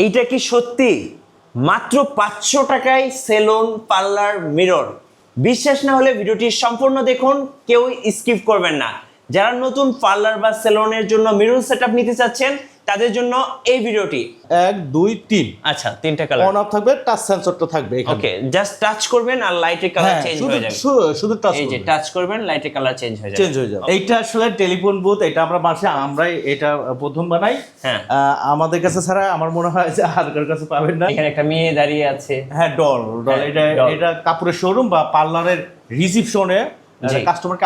এইটা কি সত্যি? মাত্র 500 টাকায় সেলুন পার্লার মিরর। বিশ্বাস না হলে ভিডিওটি সম্পূর্ণ দেখুন, কেউ স্কিপ করবেন না। যারা নতুন পার্লার বা সেলুনের জন্য মিরর সেটআপ নিতে চাচ্ছেন তাদের জন্য এই ভিডিওটি। 1 2 3 আচ্ছা, তিনটা কালার অন অফ থাকবে, টাচ সেন্সরটা থাকবে এখানে। ওকে, জাস্ট টাচ করবেন আর লাইটের কালার চেঞ্জ হয়ে যাবে। শুধু টাচ এই যে টাচ করবেন, লাইটের কালার চেঞ্জ হয়ে যাবে। এইটা আসলে টেলিফোন বুথ, এটা আমরাই এটা প্রথম বানাই। হ্যাঁ, আমাদের কাছে ছাড়া আমার মনে হয় যে আর কারোর কাছে পাবেন না। এখানে একটা মেয়ে দাঁড়িয়ে আছে। হ্যাঁ, ডল এটা doll। এটা কাপড়ের শোরুম বা পার্লারের রিসিপশনে জি। কাস্টমারকে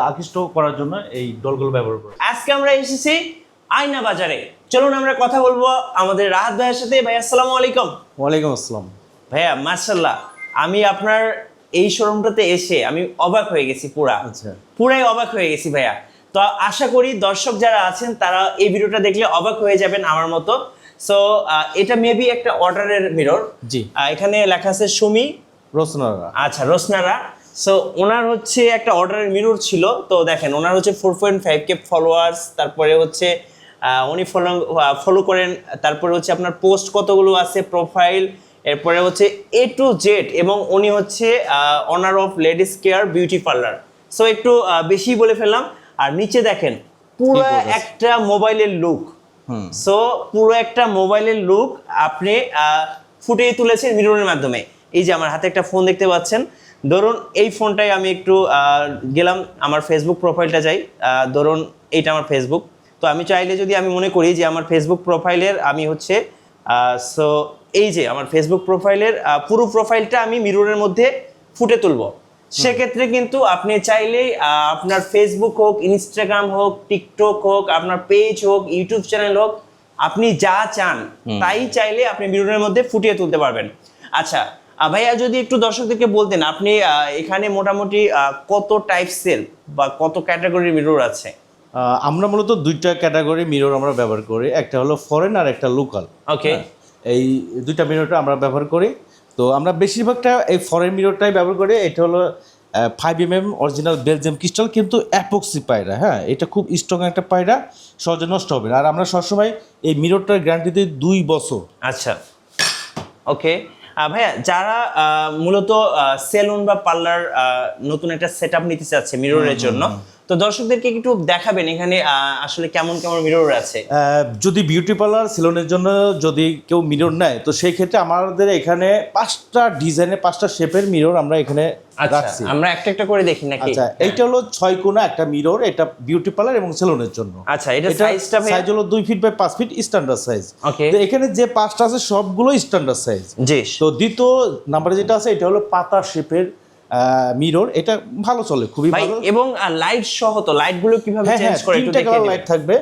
আকৃষ্ট করার জন্য এই ডলগুলো ব্যবহার করে। আজকে আমরা এসেছি আয়না বাজারে। চলুন আমরা কথা বলবো আমাদের রাহাত ভাইয়ের সাথে। ভাই আসসালামু আলাইকুম। ওয়ালাইকুম আসসালাম। ভাইয়া মাশাআল্লাহ, আমি আপনার এই শোরুমটাতে এসে আমি অবাক হয়ে গেছি, আচ্ছা। পুরাই অবাক হয়ে গেছি ভাইয়া। তো আশা করি দর্শক যারা আছেন তারা এই ভিডিওটা দেখলে অবাক হয়ে যাবেন আমার মতো। সো এটা মেবি একটা অর্ডারের মিরর। জি। এখানে লেখা আছে সুমি রোশনারা। আচ্ছা, রোশনারা। সো ওনার হচ্ছে একটা অর্ডারের মিরর ছিল। তো দেখেন ওনার হচ্ছে 4.5K ফলোয়ার্স, তারপরে হচ্ছে উনি ফলো করেন, তারপরে হচ্ছে আপনার পোস্ট কতগুলো আছে, প্রোফাইল, এরপরে হচ্ছে A to Z, এবং উনি হচ্ছে honour of ladies care beauty parlour. So একটু বেশি বলে ফেললাম। আর নিচে দেখেন পুরো একটা মোবাইলের লুক। সো পুরো একটা মোবাইলের লুক আপনি ফুটিয়ে তুলেছেন মিররের মাধ্যমে। এই যে আমার হাতে একটা ফোন দেখতে পাচ্ছেন, ধরুন এই ফোনটাই আমি একটু গেলাম আমার ফেসবুক প্রোফাইলটা যাই, ধরুন এইটা আমার ফেসবুক। তো আমি চাইলে যদি আমি মনে করি যে আমার ফেসবুক প্রোফাইলের আমি হচ্ছে সো এই যে আমার ফেসবুক প্রোফাইলের পুরো প্রোফাইলটা আমি মিররের মধ্যে ফুটে তুলবো, সেক্ষেত্রে কিন্তু আপনি চাইলেই আপনার ফেসবুক হোক, ইনস্টাগ্রাম হোক, টিকটক হোক, আপনার পেজ হোক, ইউটিউব চ্যানেল হোক, আপনি যা চান তাই চাইলে আপনি মিররের মধ্যে ফুটিয়ে তুলতে পারবেন। আচ্ছা ভাইয়া, যদি একটু দর্শকদেরকে বলতেন আপনি এখানে মোটামুটি কত টাইপসের বা কত ক্যাটাগরির মিরর আছে? আমরা মূলত দুইটা ক্যাটাগরি মিরর আমরা ব্যবহার করি, একটা হলো ফরেন আর একটা লোকাল। ওকে, এই দুইটা মিররটা আমরা ব্যবহার করি। তো আমরা বেশিরভাগটা এই ফরেন মিররটাই ব্যবহার করি। এটা হলো 5mm অরিজিনাল বেলজিয়াম ক্রিস্টাল, কিন্তু অ্যাপক্সি পায়রা। হ্যাঁ, এটা খুব স্ট্রং একটা পায়রা, সহজে নষ্ট হবে না। আর আমরা সবসময় এই মিররটার গ্যারান্টি দিই 2 বছর। আচ্ছা ওকে। ভাইয়া, যারা মূলত সেলুন বা পার্লার নতুন একটা সেটআপ নিতে চাচ্ছে মিররের জন্য, তো দর্শকদেরকে একটু দেখাবেন এখানে আসলে কেমন কেমন মিরর আছে। যদি বিউটি পার্লার সেলুনের জন্য যদি কেউ মিরর নেয়, তো সেই ক্ষেত্রে আমাদের এখানে 5টা ডিজাইনের 5টা শেপের মিরর আমরা এখানে রাখছি। আমরা একটা একটা করে দেখি নাকি? আচ্ছা, এইটা হলো 6 কোণা একটা মিরর, এটা বিউটি পার্লার এবং সেলুনের জন্য। আচ্ছা, এটা সাইজটা সাইজ হলো 2 feet by 5 feet standard size. Okay, তো এখানে যে 5টা আছে সবগুলো স্ট্যান্ডার্ড সাইজ। জি। তো দ্বিতীয় নাম্বারে যেটা আছে এটা হলো পাতা শেপের মিরর, এটা ভালো চলে, খুবই ভালো। এবং লাইট সহ, তো লাইট গুলো কিভাবে চেঞ্জ করে একটু 3টা দেখিয়ে কালার দিবেন। লাইট থাকবে।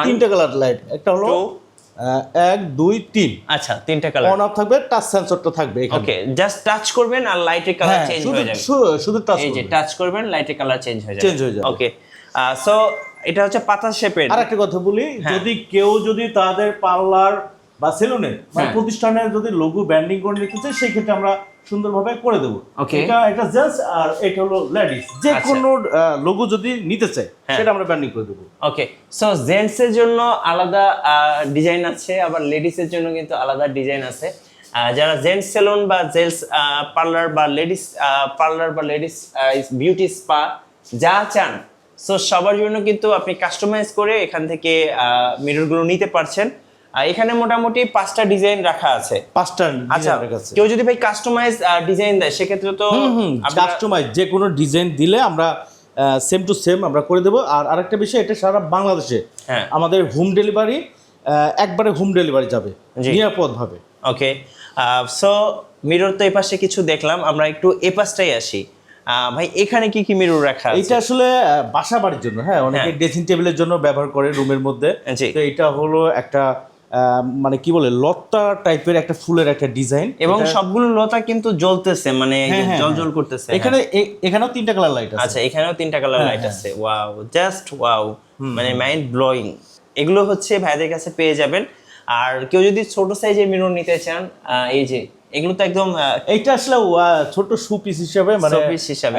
3টা কালার লাইট, একটা হলো 1 2 3। আচ্ছা, 3টা কালার অন অফ থাকবে, টাচ সেন্সরটা থাকবে এখানে। ওকে, জাস্ট টাচ করবেন আর লাইটের কালার চেঞ্জ হয়ে যাবে। শুধু টাচ, এই যে টাচ করবেন, লাইটের কালার চেঞ্জ হয়ে যাবে। ওকে, সো এটা হচ্ছে পাতা শেপের। আর একটা কথা বলি, যদি কেউ তাদের পার্লার বা সেলুনে প্রতিষ্ঠানের যদি লোগো ব্র্যান্ডিং করে নিতে চায়, সেই ক্ষেত্রে আমরা সুন্দরভাবে করে দেবো। এটা জেন্টস আর এটা হলো লেডিস, যে কোনো লোগো যদি নিতে চায় সেটা আমরা ব্র্যান্ডিং করে দেবো। ওকে, সো জেন্টস এর জন্য আলাদা ডিজাইন আছে, আবার লেডিস এর জন্য কিন্তু আলাদা ডিজাইন আছে। যারা জেন্টস সেলুন বা জেন্টস পার্লার বা লেডিস পার্লার বা লেডিস বিউটি স্পা যা চান, সো সবার জন্য কিন্তু আপনি কাস্টমাইজ করে এখান থেকে মিররগুলো নিতে পারছেন। এখানে মোটামুটি 5টা ডিজাইন রাখা আছে। 5টা আচ্ছা, কেউ যদি ভাই কাস্টমাইজ ডিজাইন দেয় সেক্ষেত্রে তো কাস্টমাইজ যে কোনো ডিজাইন দিলে আমরা সেম টু সেম আমরা করে দেবো। আর আরেকটা বিষয়, এটা সারা বাংলাদেশে আমাদের হোম ডেলিভারি, একবারে হোম ডেলিভারি যাবে নিরাপদভাবে। ওকে, সো মিরর তো এই পাশে কিছু দেখলাম, আমরা একটু এই পাশটাই আসি। ভাই, এখানে কি কি মিরর রাখা আছে? এটা আসলে বাসা বাড়ির জন্য, অনেকে ড্রেসিং টেবিলের জন্য ব্যবহার করে রুমের মধ্যে। তো এটা হলো একটা মানে কি বলে, লতা টাইপের একটা ফুলের একটা ডিজাইন, এবং সবগুলো লতা কিন্তু জ্বলতেছে, মানে জ্বলজ্বল করতেছে। এখানেও 3টা কালার লাইট আছে। আচ্ছা, এখানেও 3টা কালার লাইট আছে। ওয়াও, জাস্ট ওয়াও, মানে মাইন্ড ব্লোয়িং। এগুলো হচ্ছে ভাইদের কাছে পেয়ে যাবেন। আর কেউ যদি ছোট সাইজের মিরর নিতে চান, এই যে এগুলো তো একদম, এইটা আসলে ছোট শু পিস হিসাবে, মানে পিস হিসাবে।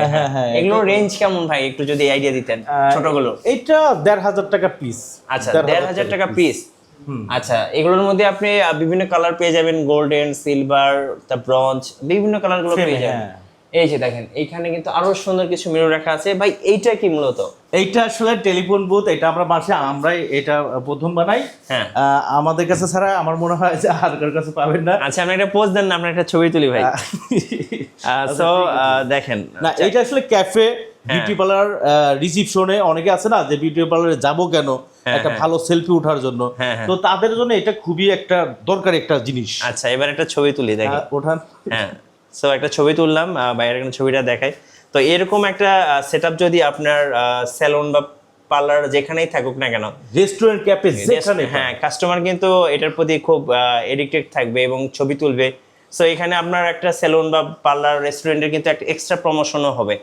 এগুলো রেঞ্জ কেমন ভাই, একটু যদি আইডিয়া দিতেন ছোটগুলো? এটা 1,500 টাকা পিস। আচ্ছা, 1,500 টাকা পিস। আচ্ছা, এগুলোর মধ্যে আপনি বিভিন্ন কালার পেয়ে যাবেন, গোল্ডেন, সিলভার, তার ব্রঞ্জ, বিভিন্ন কালার গুলো পেয়ে যাবেন। এই যে দেখেন এইখানে কিন্তু আরো সুন্দর কিছু মিরর রাখা আছে ভাই। এইটা কি মূলত? এইটা আসলে টেলিফোন বুথ, এটা আমরা আমরাই এটা প্রথম বানাই। হ্যাঁ, আমাদের কাছে ছাড়া আমার মনে হয় যে আর কারোর কাছে পাবেন না। আচ্ছা, আপনি একটা পোজ দেন না, আমরা একটা ছবি তুলি ভাই। সো দেখেন না, এটা আসলে ক্যাফে, বিউটি পার্লার, রিসিপশনে অনেকে আছে না যে বিউটি পার্লারে যাবো কেন, একটা ভালো সেলফি ওঠার জন্য, তো তাদের জন্য এটা খুবই একটা দরকারি একটা জিনিস। আচ্ছা, এবার একটা ছবি তুলি দেখেন। ওঠান। হ্যাঁ, সো একটা ছবি তুললাম, বাইরের একটা ছবিটা দেখাই। তো এরকম একটা সেটআপ যদি আপনার স্যালন বা পার্লার যেখানেই থাকুক না কেন, রেস্টুরেন্ট, ক্যাফে যেখানে, হ্যাঁ, কাস্টমার কিন্তু এটার প্রতি খুব এডিক্টেড থাকবে এবং ছবি তুলবে। সো এখানে আপনার একটা সেলুন বা পার্লার, রেস্টুরেন্টের কিন্তু একটা এক্সট্রা প্রমোশনও হবে।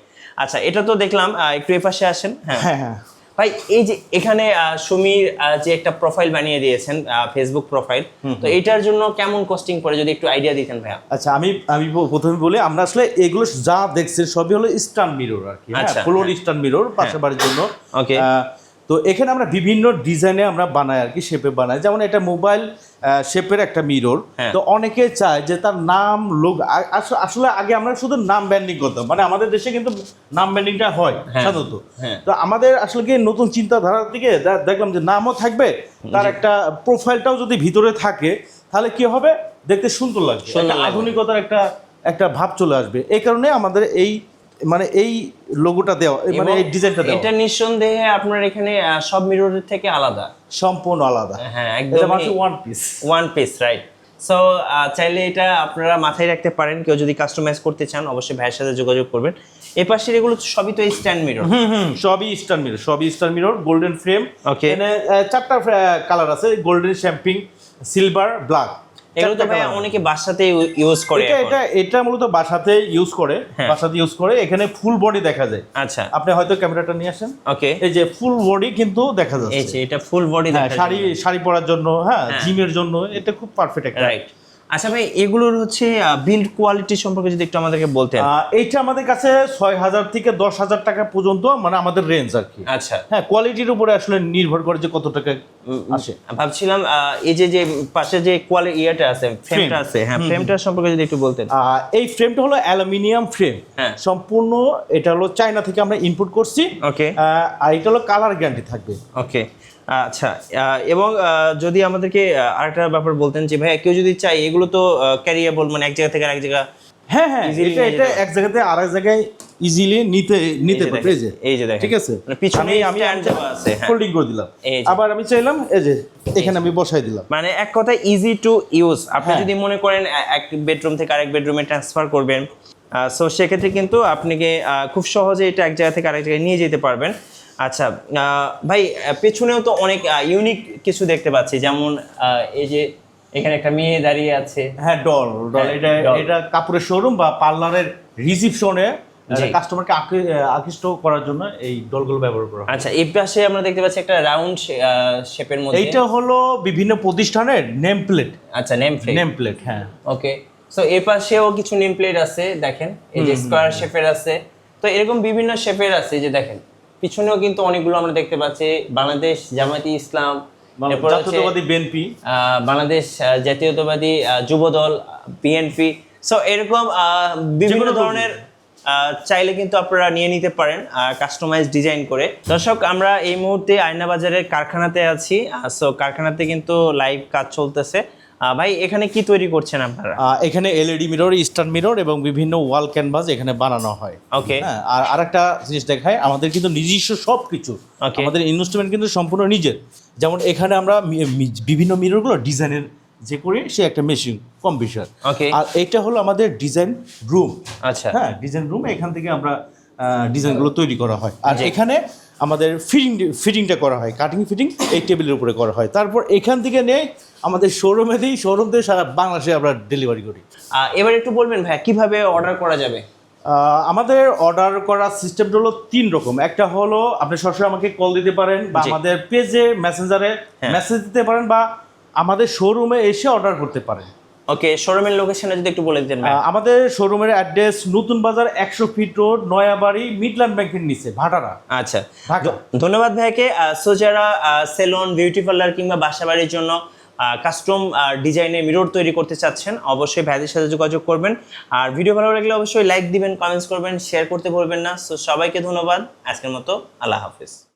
আচ্ছা, এটা তো দেখলাম, একটু এই পাশে আসেন। হ্যাঁ হ্যাঁ ভাই, এই যে এখানে সুমির যে একটা প্রোফাইল বানিয়ে দিয়েছেন, ফেসবুক প্রোফাইল, তো এটার জন্য কেমন কস্টিং পড়ে যদি একটু আইডিয়া দিতেন ভাইয়া। আচ্ছা, আমি প্রথমে বলি, আমরা আসলে এগুলো যা দেখছি সবই হলো স্ট্যান্ড মিরর আর কি, আচ্ছা, ফ্লোর স্ট্যান্ড মিরর পাশাপাশির জন্য। ওকে, তো এখানে আমরা বিভিন্ন ডিজাইনে আমরা বানাই আর কি, শেপে বানাই। যেমন এটা মোবাইল শেপের একটা মিরর, তো অনেকে চায় যে তার নাম লোক, আসলে আগে আমরা শুধু নাম ব্র্যান্ডিং করতাম, মানে আমাদের দেশে কিন্তু নাম ব্র্যান্ডিংটা হয় সাধারণত। তো আমাদের আসলে কি নতুন চিন্তাধারার দিকে দেখলাম যে নামও থাকবে, তার একটা প্রোফাইলটাও যদি ভিতরে থাকে তাহলে কি হবে, দেখতে সুন্দর লাগবে, আধুনিকতার একটা ভাব চলে আসবে। এই কারণে আমাদের এই লোগোটা দেওয়া, মানে এই ডিজাইনটা দেওয়া। এটা নিঃসন্দেহে আপনার এখানে সব মিররের থেকে আলাদা, সম্পূর্ণ আলাদা। হ্যাঁ, একদম ওয়ান পিস, রাইট। সো চাইলে এটা আপনারা মাথায় রাখতে পারেন, কেউ যদি কাস্টমাইজ করতে চান অবশ্যই ভাইয়ের সাথে যোগাযোগ করবেন। এই পাশের এগুলো সবই তো স্ট্যান্ড মিরর। সবই স্ট্যান্ড মিরর, গোল্ডেন ফ্রেম। ওকে, এখানে 4টা কালার আছে, গোল্ডেন, শ্যাম্পিং, সিলভার, ব্ল্যাক। এগুলো তো ভাই অনেকে বাসাতে ইউজ করে। এটা মূলত বাসাতে ইউজ করে। এখানে ফুল বডি দেখা যায়। আচ্ছা, আপনি হয়তো ক্যামেরাটা নিয়ে আসেন। ওকে, এই যে ফুল বডি কিন্তু দেখা যাচ্ছে। এই যে এটা ফুল বডি দেখা যায়, শাড়ি পরার জন্য, জিমের জন্য এটা খুব পারফেক্ট একটা। রাইট। আচ্ছা ভাই, এগুলোর হচ্ছে বিল্ড কোয়ালিটি সম্পর্কে যদি একটু আমাদেরকে বলতেন। এইটা আমাদের কাছে 6,000 থেকে 10,000 টাকা পর্যন্ত, মানে আমাদের রেঞ্জ আর কি। আচ্ছা, হ্যাঁ, কোয়ালিটির উপরে আসলে নির্ভর করে যে কত টাকা আসে। ভাবছিলাম এই যে পাশে যে কোয়ালিটি আছে, ফ্রেমটা আছে, হ্যাঁ, ফ্রেমটা সম্পর্কে যদি একটু বলতেন। এই ফ্রেমটা হলো অ্যালুমিনিয়াম ফ্রেম, সম্পূর্ণ এটা হলো চায়না থেকে আমরা ইম্পোর্ট করছি। ওকে, আর এটা হলো কালার গ্যারান্টি থাকবে। ওকে, আচ্ছা, এবং যদি আমাদেরকে আরেকটা ব্যাপার বলতেন যে ভাই, কেউ যদি চাই, এগুলো তো ক্যারিয়েবল, মানে এক জায়গা থেকে আরেক জায়গা, হ্যাঁ, এটা এক জায়গা থেকে আরেক জায়গায় ইজিলি নিতে পারবে। এই যে দেখেন, ঠিক আছে, মানে পিছনে আমি আছে, ফোল্ডিং করে দিলাম, আবার আমি চাইলাম এই যে এখানে আমি বসাই দিলাম, মানে এক কথায় ইজি টু ইউজ। আপনি যদি মনে করেন এক বেডরুম থেকে আরেক বেডরুমে ট্রান্সফার করবেন, সো সেক্ষেত্রে কিন্তু আপনাকে খুব সহজে এটা এক জায়গা থেকে আরেক জায়গায় নিয়ে যেতে পারবেন। আচ্ছা ভাই, পেছনেও তো অনেক ইউনিক কিছু দেখতে পাচ্ছি, যেমন এই যে এখানে একটা মেয়ে দাঁড়িয়ে আছে। হ্যাঁ, ডল। এটা কাপড়ের শোরুম বা পার্লারের রিসিপশনে কাস্টমারকে আকৃষ্ট করার জন্য এই ডলগুলো ব্যবহার করা হয়। আচ্ছা, এই পাশে আমরা দেখতে পাচ্ছি একটা রাউন্ড শেপের মধ্যে, এইটা হলো বিভিন্ন প্রতিষ্ঠানের নেম প্লেট। আচ্ছা, নেম প্লেট, হ্যাঁ, ওকে। সো এই পাশেও কিছু নেম প্লেট আছে, দেখেন, এই যে স্কয়ার শেপের আছে, তো এরকম বিভিন্ন শেপের আছে। যে দেখেন পিছনেও কিন্তু অনেকগুলো আমরা দেখতে পাচ্ছি, বাংলাদেশ জামায়াতে ইসলাম, জাতীয়তাবাদী বিএনপি, বাংলাদেশ জাতীয়তাবাদী যুবদল, বিএনপি। সো এরকম বিভিন্ন ধরনের চাইলে কিন্তু আপনারা নিয়ে নিতে পারেন কাস্টমাইজ ডিজাইন করে। দর্শক, আমরা এই মুহূর্তে আয়না বাজারের কারখানাতে আছি। সো কারখানাতে কিন্তু লাইভ কাজ চলতেছে। ভাই, এখানে কি তৈরি করছেন আপনারা? এখানে এলইডি মিরর, স্ট্যান্ড মিরর এবং বিভিন্ন ওয়াল ক্যানভাস এখানে বানানো হয়। ওকে, আর আরেকটা জিনিস দেখায়, আমাদের কিন্তু নিজস্ব সবকিছু, আমাদের ইনভেস্টমেন্ট কিন্তু সম্পূর্ণ নিজের। যেমন এখানে আমরা বিভিন্ন মিররগুলো ডিজাইনের যে করি, সে একটা মেশিন কম্পিউটার। আর এটা হলো আমাদের ডিজাইন রুম। আচ্ছা, হ্যাঁ, ডিজাইন রুম, এখান থেকে আমরা ডিজাইনগুলো তৈরি করা হয়। আর এখানে আমাদের ফিটিংটা করা হয়, কাটিং ফিটিং এই টেবিলের উপরে করা হয়। তারপর এখান থেকে নিয়ে আমাদের শোরুমে দিই, শোরুম থেকে সারা বাংলাদেশে আমরা ডেলিভারি করি। এবার একটু বলবেন ভাই, কিভাবে অর্ডার করা যাবে? আমাদের অর্ডার করার সিস্টেমটা হলো 3 রকম। একটা হলো আপনি সরাসরি আমাকে কল দিতে পারেন, বা আমাদের পেজে মেসেঞ্জারে মেসেজ দিতে পারেন, বা আমাদের শোরুমে এসে অর্ডার করতে পারেন। ওকে, শোরুমের লোকেশনটা যদি একটু বলে দিতেন। আমাদের শোরুমের অ্যাড্রেস নতুন বাজার 100 ফিট রোড, নয়াবাড়ি, মিডল্যান্ড ব্যাংকের নিচে, ভাটারা। আচ্ছা, ধন্যবাদ ভাইকে। সো যারা সেলুন, বিউটি পার্লার কিংবা বাসাবাড়ির জন্য কাস্টম ডিজাইনের মিরর তৈরি করতে চাচ্ছেন, অবশ্যই ভাইদের সাথে যোগাযোগ করবেন। আর ভিডিও ভালো লাগলে অবশ্যই লাইক দিবেন, কমেন্টস করবেন, শেয়ার করতে ভুলবেন না। সো সবাইকে ধন্যবাদ, আজকের মতো আল্লাহ হাফিজ।